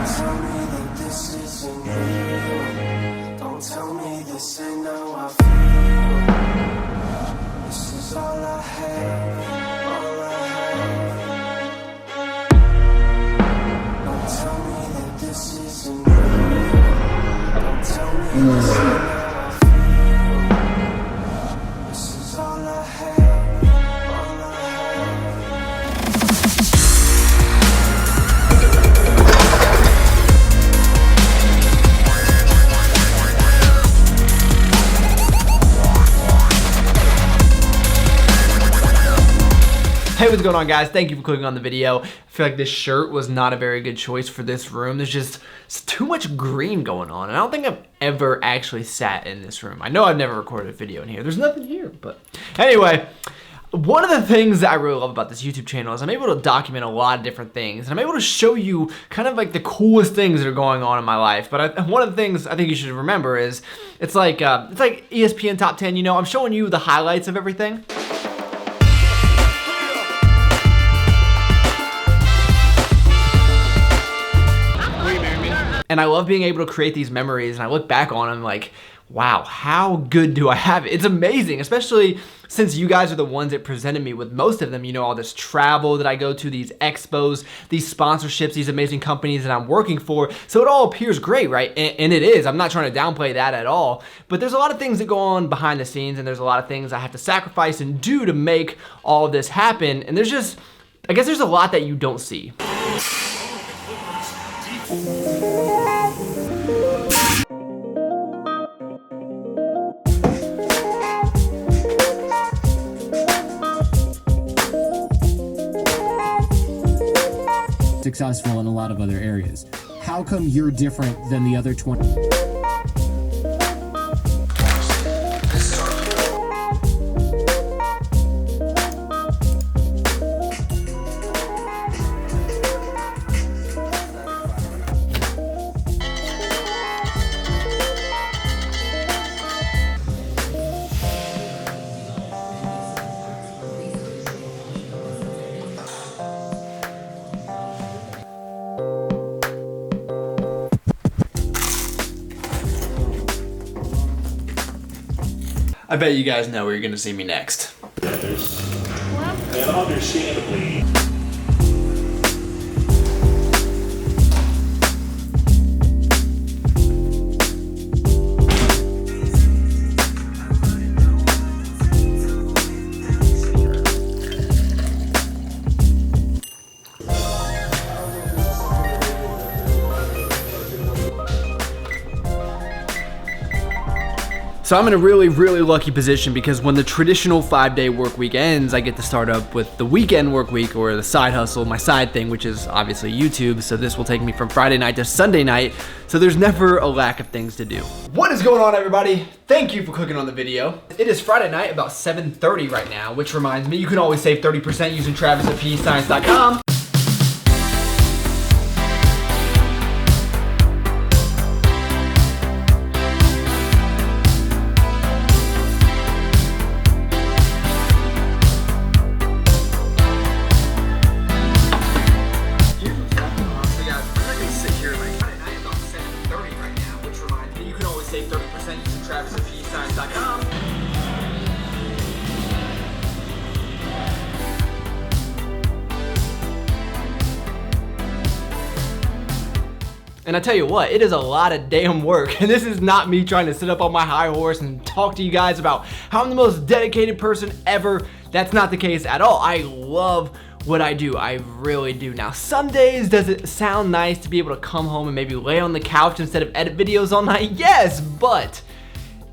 tell me that this isn't real. Don't tell me this ain't how I feel. This is all I have, all I have. Don't tell me that this isn't real. Don't tell me this ain't how I feel. This is all I have, all I have. Hey, what's going on, guys? Thank you for clicking on the video. I feel like this shirt was not a very good choice for this room. There's just too much green going on, and I don't think I've ever actually sat in this room. I know I've never recorded a video in here. There's nothing here, but anyway, one of the things that I really love about this YouTube channel is I'm able to document a lot of different things, and I'm able to show you kind of like the coolest things that are going on in my life. But one of the things I think you should remember is it's like ESPN Top 10. You know, I'm showing you the highlights of everything. And I love being able to create these memories, and I look back on them like, wow, how good do I have it? It's amazing, especially since you guys are the ones that presented me with most of them. You know, all this travel that I go to, these expos, these sponsorships, these amazing companies that I'm working for. So it all appears great, right? And it is. I'm not trying to downplay that at all. But there's a lot of things that go on behind the scenes, and there's a lot of things I have to sacrifice and do to make all of this happen. And there's just, I guess there's a lot that you don't see. Successful in a lot of other areas. How come you're different than the other 20? I bet you guys know where you're gonna see me next. And understandably. So I'm in a really, really lucky position because when the traditional 5-day work week ends, I get to start up with the weekend work week, or the side hustle, my side thing, which is obviously YouTube. So this will take me from Friday night to Sunday night. So there's never a lack of things to do. What is going on, everybody? Thank you for clicking on the video. It is Friday night, about 7:30 right now, which reminds me, you can always save 30% using Travis@PScience.com. Save 30% using Travis@PScience.com. And I tell you what, it is a lot of damn work. And this is not me trying to sit up on my high horse and talk to you guys about how I'm the most dedicated person ever. That's not the case at all. I love what I do. I really do. Now, some days, does it sound nice to be able to come home and maybe lay on the couch instead of edit videos all night? Yes, but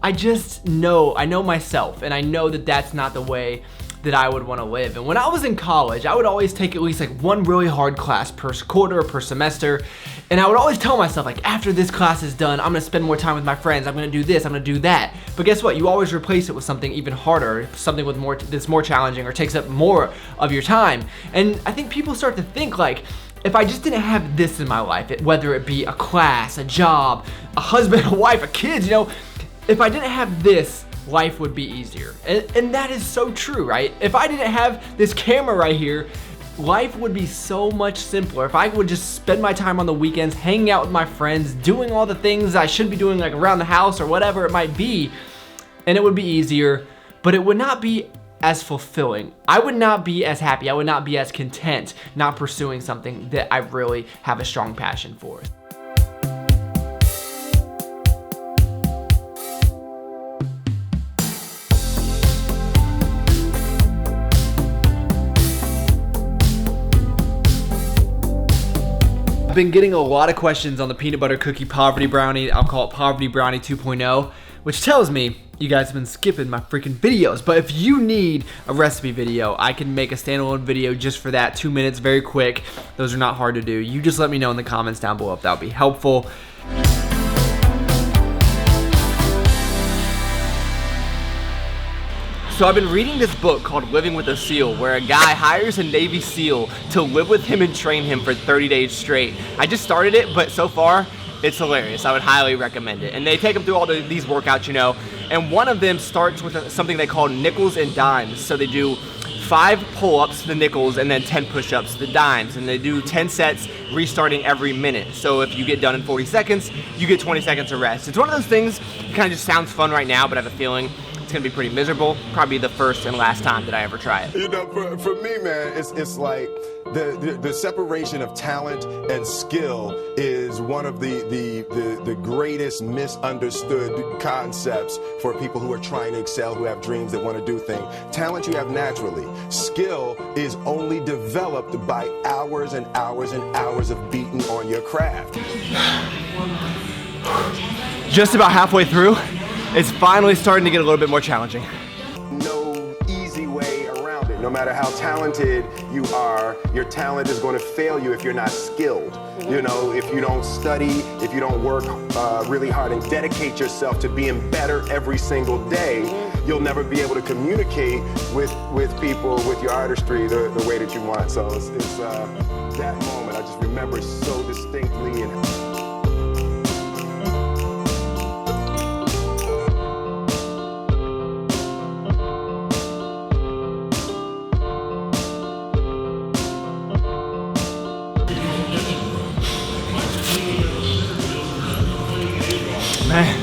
I just know, I know myself, and I know that that's not the way that I would want to live. And when I was in college, I would always take at least like one really hard class per quarter or per semester. And I would always tell myself, like, after this class is done, I'm gonna spend more time with my friends, I'm gonna do this, I'm gonna do that. But guess what? You always replace it with something even harder, something with that's more challenging or takes up more of your time. And I think people start to think like, if I just didn't have this in my life, whether it be a class, a job, a husband, a wife, a kids, you know, if I didn't have this, life would be easier. And that is so true, right? If I didn't have this camera right here, life would be so much simpler if I would just spend my time on the weekends hanging out with my friends, doing all the things I should be doing, like around the house or whatever it might be, and it would be easier, but it would not be as fulfilling. I would not be as happy. I would not be as content not pursuing something that I really have a strong passion for. I've been getting a lot of questions on the peanut butter cookie poverty brownie. I'll call it poverty brownie 2.0, which tells me you guys have been skipping my freaking videos. But if you need a recipe video, I can make a standalone video just for that, 2 minutes, very quick. Those are not hard to do. You just let me know in the comments down below if that would be helpful. So I've been reading this book called Living with a SEAL, where a guy hires a Navy SEAL to live with him and train him for 30 days straight. I just started it, but so far, it's hilarious. I would highly recommend it. And they take them through all these workouts, you know, and one of them starts with something they call nickels and dimes. So they do 5 pull-ups, the nickels, and then 10 push-ups, the dimes. And they do 10 sets, restarting every minute. So if you get done in 40 seconds, you get 20 seconds of rest. It's one of those things, it kind of just sounds fun right now, but I have a feeling it's gonna be pretty miserable. Probably the first and last time that I ever try it. You know, for me, man, it's like the separation of talent and skill is one of the greatest misunderstood concepts for people who are trying to excel, who have dreams, that want to do things. Talent you have naturally. Skill is only developed by hours and hours and hours of beating on your craft. Just about halfway through, it's finally starting to get a little bit more challenging. No easy way around it. No matter how talented you are, your talent is going to fail you if you're not skilled. You know, if you don't study, if you don't work really hard and dedicate yourself to being better every single day, you'll never be able to communicate with people, with your artistry, the way that you want. So it's that moment I just remember so distinctly. And man,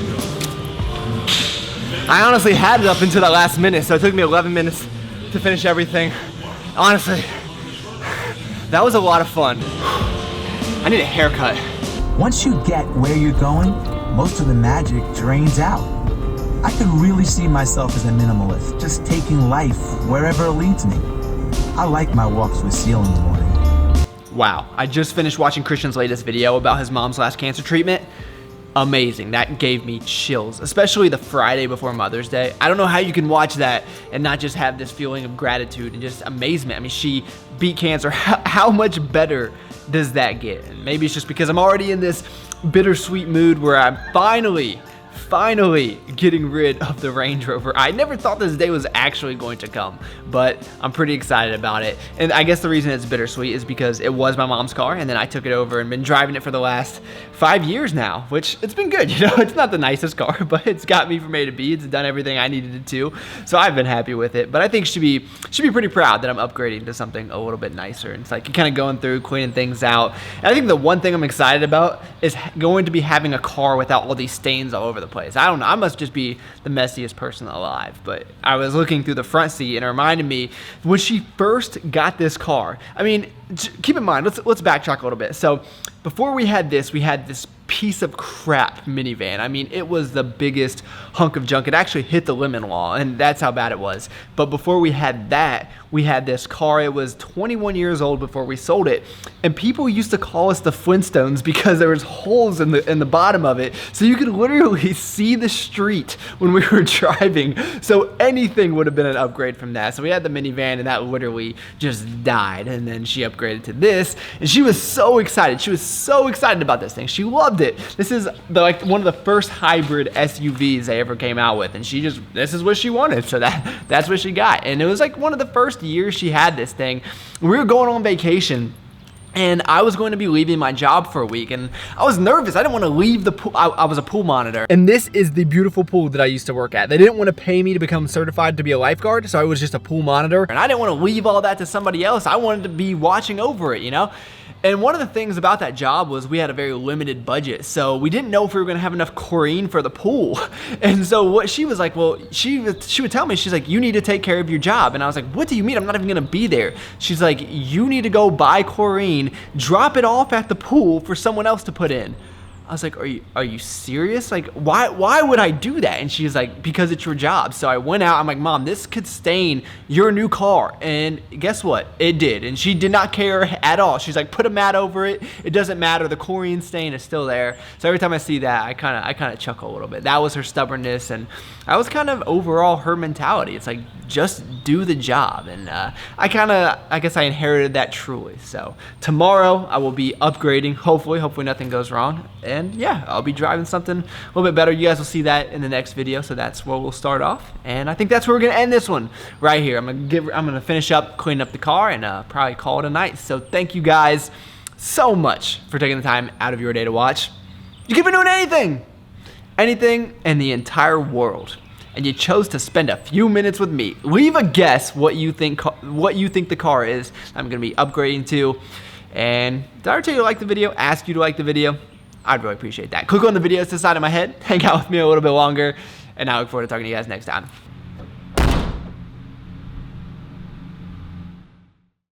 I honestly had it up until the last minute, so it took me 11 minutes to finish everything. Honestly, that was a lot of fun. I need a haircut. Once you get where you're going, most of the magic drains out. I could really see myself as a minimalist, just taking life wherever it leads me. I like my walks with Seal in the morning. Wow, I just finished watching Christian's latest video about his mom's last cancer treatment. Amazing. That gave me chills, especially the Friday before Mother's Day. I don't know how you can watch that and not just have this feeling of gratitude and just amazement. I mean, she beat cancer. How much better does that get? And maybe it's just because I'm already in this bittersweet mood where I'm finally getting rid of the Range Rover. I never thought this day was actually going to come, but I'm pretty excited about it. And I guess the reason it's bittersweet is because it was my mom's car, and then I took it over and been driving it for the last 5 years now, which it's been good. You know, it's not the nicest car, but it's got me from A to B. It's done everything I needed it to, so I've been happy with it. But I think should be pretty proud that I'm upgrading to something a little bit nicer. And it's like you're kind of going through, cleaning things out. And I think the one thing I'm excited about is going to be having a car without all these stains all over the place. I don't know, I must just be the messiest person alive, but I was looking through the front seat and it reminded me when she first got this car. I mean, keep in mind, let's backtrack a little bit. So before we had this piece of crap minivan. I mean, it was the biggest hunk of junk. It actually hit the limit law, and that's how bad it was. But before we had that, we had this car. It was 21 years old before we sold it, and people used to call us the Flintstones because there was holes in the bottom of it, so you could literally see the street when we were driving. So anything would have been an upgrade from that. So we had the minivan, and that literally just died. And then she upgraded to this, and she was so excited. She was so excited about this thing. She loved it. This is one of the first hybrid SUVs they ever came out with, and this is what she wanted, so that's what she got. And it was like one of the first years she had this thing. We were going on vacation, And I was going to be leaving my job for a week, and I was nervous. I didn't want to leave the pool. I was a pool monitor. And this is the beautiful pool that I used to work at. They didn't want to pay me to become certified to be a lifeguard, so I was just a pool monitor. And I didn't want to leave all that to somebody else. I wanted to be watching over it, you know? And one of the things about that job was we had a very limited budget. So we didn't know if we were gonna have enough chlorine for the pool. And so what she was like, well, she would tell me, she's like, you need to take care of your job. And I was like, what do you mean? I'm not even gonna be there. She's like, you need to go buy chlorine, drop it off at the pool for someone else to put in. I was like, are you serious? Like, why would I do that? And she's like, because it's your job. So I went out, I'm like, Mom, this could stain your new car. And guess what? It did. And she did not care at all. She's like, put a mat over it. It doesn't matter. The chlorine stain is still there. So every time I see that, I kind of chuckle a little bit. That was her stubbornness, and that was kind of overall her mentality. It's like, just do the job. And I guess I inherited that truly. So tomorrow I will be upgrading, hopefully nothing goes wrong. And yeah, I'll be driving something a little bit better. You guys will see that in the next video. So that's where we'll start off. And I think that's where we're gonna end this one right here. I'm gonna finish up, cleaning up the car, and probably call it a night. So thank you guys so much for taking the time out of your day to watch. You could be doing anything in the entire world, and you chose to spend a few minutes with me. Leave a guess what you think the car is I'm gonna be upgrading to. And did I ever tell you to like the video? Ask you to like the video? I'd really appreciate that. Click on the videos to the side of my head, hang out with me a little bit longer, and I look forward to talking to you guys next time.